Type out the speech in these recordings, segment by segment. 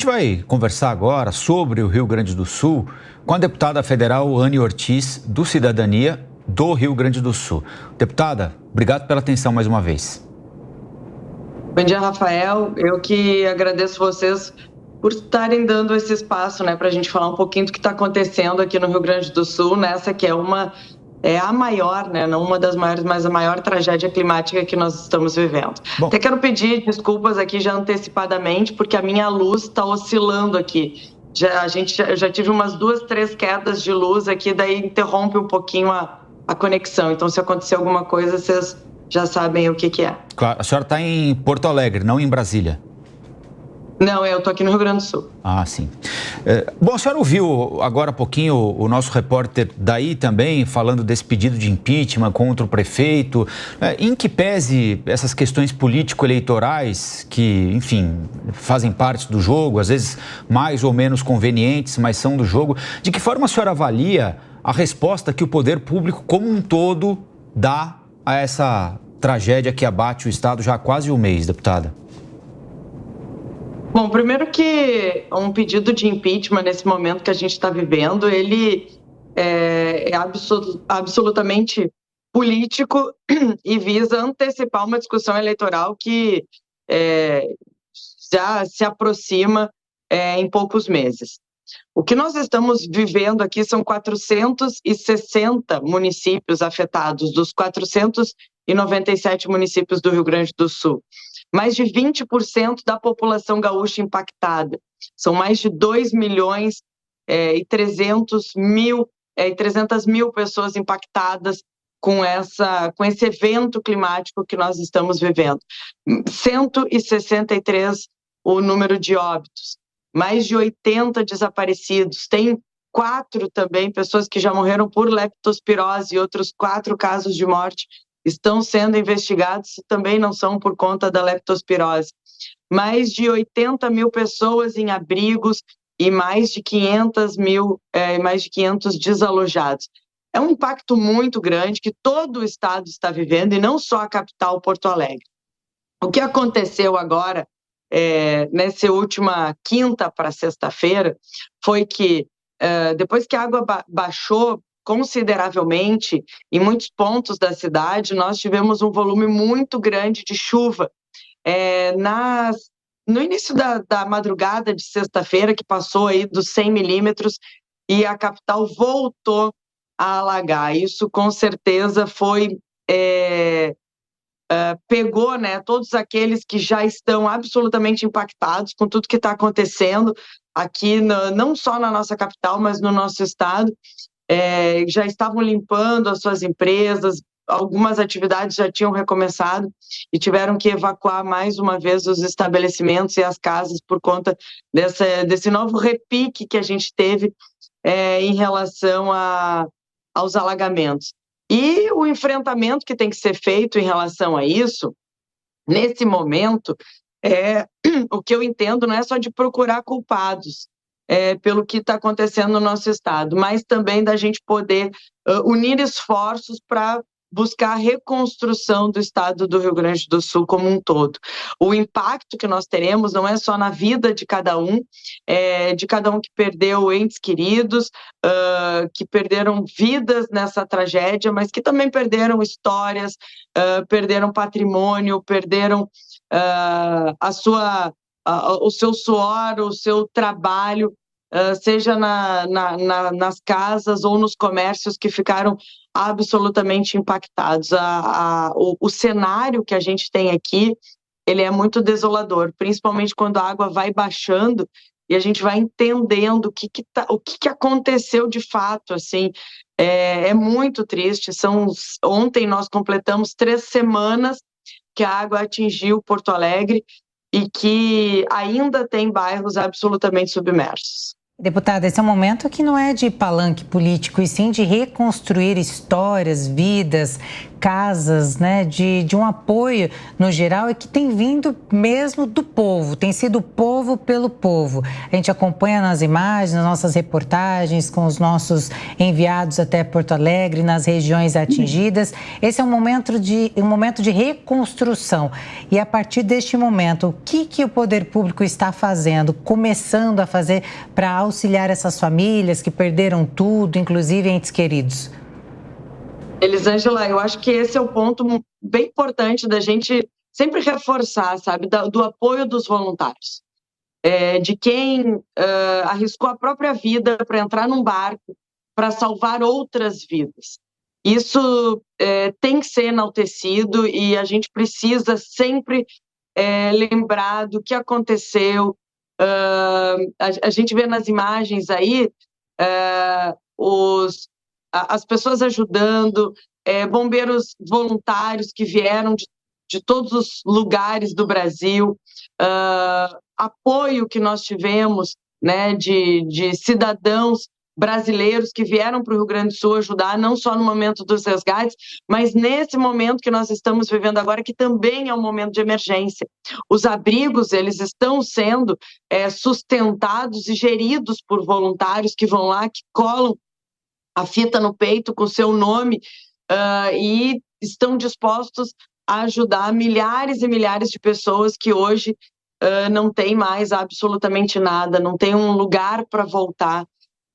A gente vai conversar agora sobre o Rio Grande do Sul com a deputada federal Anne Ortiz, do Cidadania, do Rio Grande do Sul. Deputada, obrigado pela atenção mais uma vez. Bom dia, Rafael. Eu que agradeço vocês por estarem dando esse espaço, para a gente falar um pouquinho do que está acontecendo aqui no Rio Grande do Sul, nessa que é a maior, não uma das maiores, mas a maior tragédia climática que nós estamos vivendo. Bom, até quero pedir desculpas aqui já antecipadamente, porque a minha luz está oscilando aqui. Eu já tive umas 2, 3 quedas de luz aqui, daí interrompe um pouquinho a conexão. Então, se acontecer alguma coisa, vocês já sabem o que é. Claro, a senhora está em Porto Alegre, não em Brasília. Não, eu estou aqui no Rio Grande do Sul. Ah, sim. Bom, a senhora ouviu agora há pouquinho o nosso repórter daí também falando desse pedido de impeachment contra o prefeito. Em que pese essas questões político-eleitorais que, enfim, fazem parte do jogo, às vezes mais ou menos convenientes, mas são do jogo, de que forma a senhora avalia a resposta que o poder público como um todo dá a essa tragédia que abate o Estado já há quase um mês, deputada? Bom, primeiro que um pedido de impeachment nesse momento que a gente está vivendo, ele é absolutamente político e visa antecipar uma discussão eleitoral que já se aproxima em poucos meses. O que nós estamos vivendo aqui são 460 municípios afetados, dos 497 municípios do Rio Grande do Sul. Mais de 20% da população gaúcha impactada. São mais de 2 milhões e 300 mil pessoas impactadas com esse evento climático que nós estamos vivendo. 163 o número de óbitos. Mais de 80 desaparecidos. Tem 4 também pessoas que já morreram por leptospirose e outros 4 casos de morte estão sendo investigados e também não são por conta da leptospirose. Mais de 80 mil pessoas em abrigos e mais de 500 desalojados. É um impacto muito grande que todo o estado está vivendo e não só a capital, Porto Alegre. O que aconteceu agora, nessa última quinta para sexta-feira, foi que depois que a água baixou consideravelmente, em muitos pontos da cidade, nós tivemos um volume muito grande de chuva. No início da madrugada de sexta-feira, que passou aí dos 100 milímetros, e a capital voltou a alagar. Isso, com certeza, pegou todos aqueles que já estão absolutamente impactados com tudo que está acontecendo aqui, não só na nossa capital, mas no nosso estado. Já estavam limpando as suas empresas, algumas atividades já tinham recomeçado e tiveram que evacuar mais uma vez os estabelecimentos e as casas por conta desse novo repique que a gente teve em relação aos alagamentos. E o enfrentamento que tem que ser feito em relação a isso, nesse momento, o que eu entendo não é só de procurar culpados, pelo que está acontecendo no nosso estado, mas também da gente poder unir esforços para buscar a reconstrução do estado do Rio Grande do Sul como um todo. O impacto que nós teremos não é só na vida de cada um que perdeu entes queridos, que perderam vidas nessa tragédia, mas que também perderam histórias, perderam patrimônio, perderam o seu suor, o seu trabalho, seja nas casas ou nos comércios que ficaram absolutamente impactados. O cenário que a gente tem aqui, ele é muito desolador, principalmente quando a água vai baixando e a gente vai entendendo o que aconteceu de fato, assim. É muito triste. Ontem nós completamos 3 semanas que a água atingiu Porto Alegre e que ainda tem bairros absolutamente submersos. Deputada, esse é um momento que não é de palanque político, e sim de reconstruir histórias, vidas, casas, né, de um apoio no geral e que tem vindo mesmo do povo, tem sido o povo pelo povo. A gente acompanha nas imagens, nas nossas reportagens, com os nossos enviados até Porto Alegre, nas regiões atingidas. Esse é um momento de reconstrução. E a partir deste momento, o que o poder público está fazendo, começando a fazer para auxiliar essas famílias que perderam tudo, inclusive entes queridos? Elisângela, eu acho que esse é o ponto bem importante da gente sempre reforçar, sabe, do apoio dos voluntários, de quem arriscou a própria vida para entrar num barco para salvar outras vidas. Isso tem que ser enaltecido e a gente precisa sempre lembrar do que aconteceu. A gente vê nas imagens aí as pessoas ajudando, bombeiros voluntários que vieram de todos os lugares do Brasil, apoio que nós tivemos, né, de cidadãos brasileiros que vieram para o Rio Grande do Sul ajudar, não só no momento dos resgates, mas nesse momento que nós estamos vivendo agora, que também é um momento de emergência. Os abrigos, eles estão sendo sustentados e geridos por voluntários que vão lá, que colam a fita no peito com o seu nome e estão dispostos a ajudar milhares e milhares de pessoas que hoje não têm mais absolutamente nada, não tem um lugar para voltar.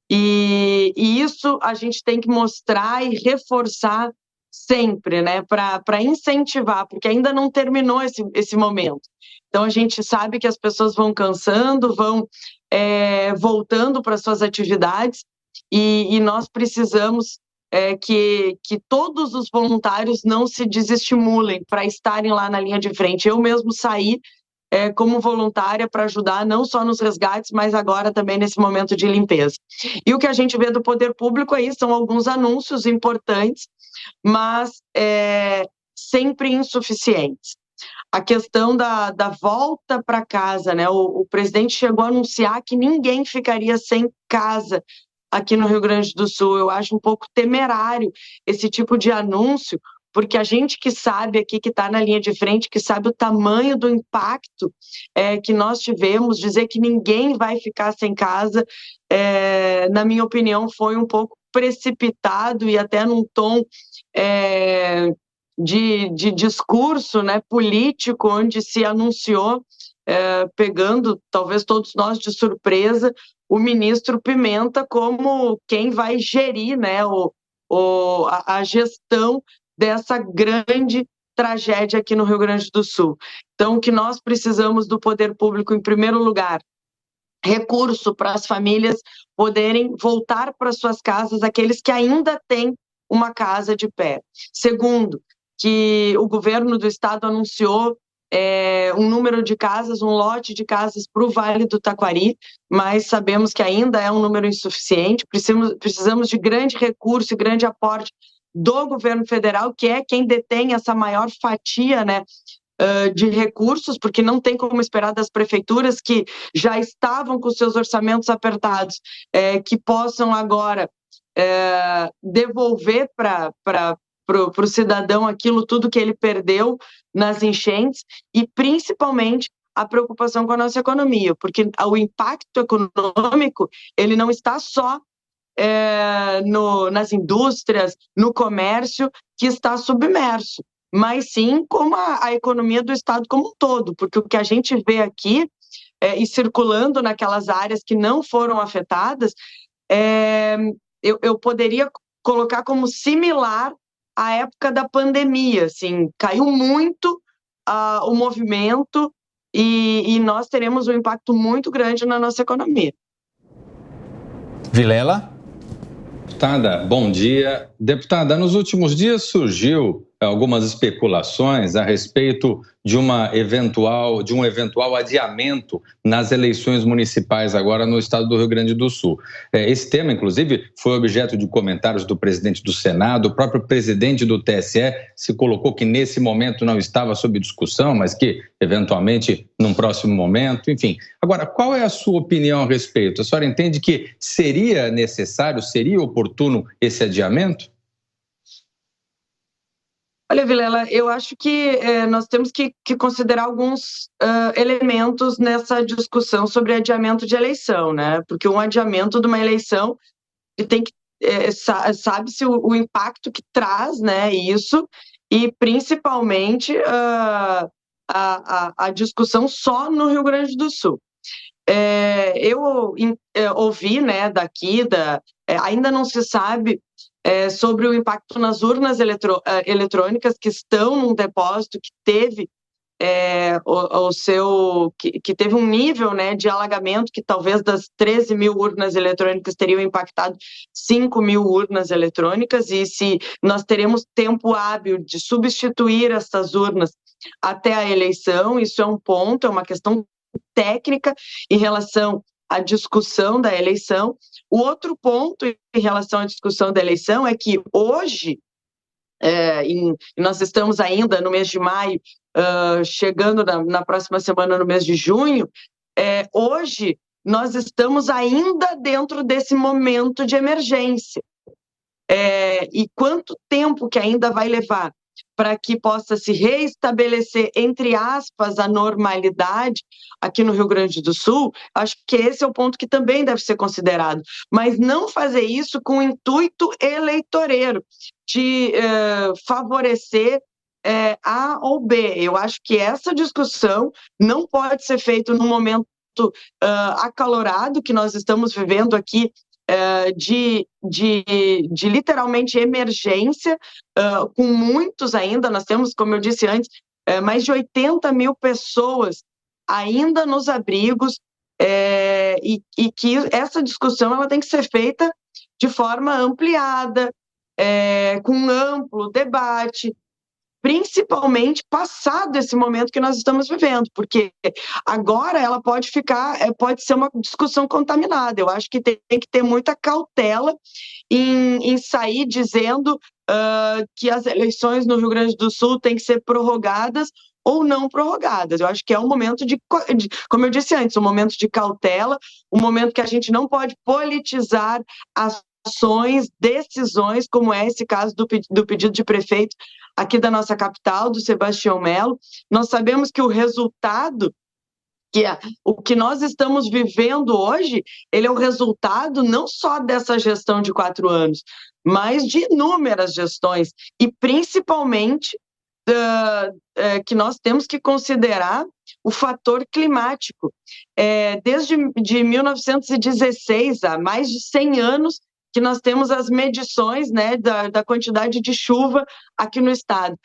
E isso a gente tem que mostrar e reforçar sempre, né, para incentivar, porque ainda não terminou esse momento. Então, a gente sabe que as pessoas vão cansando, vão voltando para suas atividades, e nós precisamos que todos os voluntários não se desestimulem para estarem lá na linha de frente. Eu mesmo saí como voluntária para ajudar não só nos resgates, mas agora também nesse momento de limpeza. E o que a gente vê do poder público aí são alguns anúncios importantes, mas sempre insuficientes. A questão da volta para casa, né? O presidente chegou a anunciar que ninguém ficaria sem casa aqui no Rio Grande do Sul. Eu acho um pouco temerário esse tipo de anúncio, porque a gente que sabe aqui, que está na linha de frente, que sabe o tamanho do impacto que nós tivemos, dizer que ninguém vai ficar sem casa, na minha opinião, foi um pouco precipitado e até num tom de discurso, né, político, onde se anunciou, pegando talvez todos nós de surpresa, o ministro Pimenta como quem vai gerir, né, a gestão dessa grande tragédia aqui no Rio Grande do Sul. Então, o que nós precisamos do poder público, em primeiro lugar, recurso para as famílias poderem voltar para suas casas, aqueles que ainda têm uma casa de pé. Segundo, que o governo do estado anunciou um número de casas, um lote de casas para o Vale do Taquari, mas sabemos que ainda é um número insuficiente. Precisamos de grande recurso e grande aporte do governo federal, que é quem detém essa maior fatia, né, de recursos, porque não tem como esperar das prefeituras que já estavam com seus orçamentos apertados, que possam agora devolver para o cidadão aquilo tudo que ele perdeu nas enchentes, e principalmente a preocupação com a nossa economia, porque o impacto econômico ele não está só nas indústrias, no comércio, que está submerso, mas sim como a economia do estado como um todo, porque o que a gente vê aqui, e circulando naquelas áreas que não foram afetadas, eu poderia colocar como similar à época da pandemia, assim, caiu muito o movimento e nós teremos um impacto muito grande na nossa economia. Vilela? Deputada, bom dia. Deputada, nos últimos dias surgiu algumas especulações a respeito de um eventual adiamento nas eleições municipais agora no estado do Rio Grande do Sul. Esse tema, inclusive, foi objeto de comentários do presidente do Senado. O próprio presidente do TSE se colocou que nesse momento não estava sob discussão, mas que, eventualmente, num próximo momento, enfim. Agora, qual é a sua opinião a respeito? A senhora entende que seria necessário, seria oportuno esse adiamento? Olha, Vilela, eu acho que nós temos que considerar alguns elementos nessa discussão sobre adiamento de eleição, né? Porque um adiamento de uma eleição tem que sabe-se o impacto que traz, né? Isso, e principalmente a discussão só no Rio Grande do Sul. Eu ouvi, né, ainda não se sabe sobre o impacto nas urnas eletrônicas que estão num depósito que teve que teve um nível, né, de alagamento que talvez das 13 mil urnas eletrônicas teriam impactado 5 mil urnas eletrônicas, e se nós teremos tempo hábil de substituir essas urnas até a eleição, isso é um ponto, é uma questão técnica em relação à discussão da eleição. O outro ponto em relação à discussão da eleição é que hoje, nós estamos ainda no mês de maio, chegando na próxima semana no mês de junho, hoje nós estamos ainda dentro desse momento de emergência. E quanto tempo que ainda vai levar para que possa se reestabelecer, entre aspas, a normalidade aqui no Rio Grande do Sul, acho que esse é o ponto que também deve ser considerado. Mas não fazer isso com o intuito eleitoreiro, de favorecer A ou B. Eu acho que essa discussão não pode ser feita num momento acalorado que nós estamos vivendo aqui, de literalmente emergência, com muitos ainda, nós temos, como eu disse antes, mais de 80 mil pessoas ainda nos abrigos, e que essa discussão ela tem que ser feita de forma ampliada, com um amplo debate, principalmente passado esse momento que nós estamos vivendo, porque agora ela pode ser uma discussão contaminada. Eu acho que tem que ter muita cautela em sair dizendo que as eleições no Rio Grande do Sul têm que ser prorrogadas ou não prorrogadas. Eu acho que é um momento como eu disse antes, um momento de cautela, um momento que a gente não pode politizar ações, decisões, como é esse caso do pedido de prefeito aqui da nossa capital, do Sebastião Melo. Nós sabemos que o resultado, o que nós estamos vivendo hoje, ele é o resultado não só dessa gestão de 4 anos, mas de inúmeras gestões, e principalmente que nós temos que considerar o fator climático. Desde 1916, há mais de 100 anos, que nós temos as medições, né, da quantidade de chuva aqui no estado.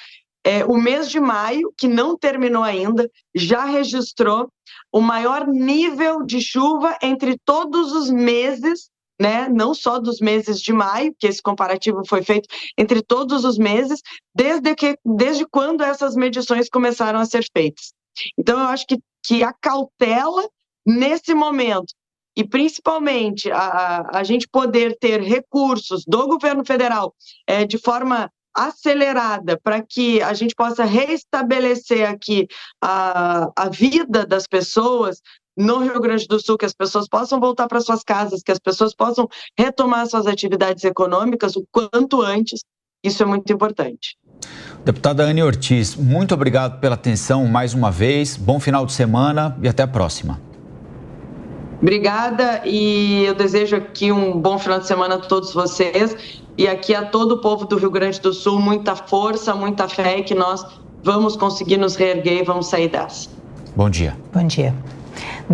O mês de maio, que não terminou ainda, já registrou o maior nível de chuva entre todos os meses, né, não só dos meses de maio, que esse comparativo foi feito entre todos os meses, desde quando essas medições começaram a ser feitas. Então, eu acho que a cautela nesse momento, e principalmente a gente poder ter recursos do governo federal de forma acelerada para que a gente possa reestabelecer aqui a vida das pessoas no Rio Grande do Sul, que as pessoas possam voltar para suas casas, que as pessoas possam retomar suas atividades econômicas o quanto antes, isso é muito importante. Deputada Anny Ortiz, muito obrigado pela atenção mais uma vez, bom final de semana e até a próxima. Obrigada, e eu desejo aqui um bom final de semana a todos vocês e aqui a todo o povo do Rio Grande do Sul, muita força, muita fé, e que nós vamos conseguir nos reerguer e vamos sair dessa. Bom dia. Bom dia.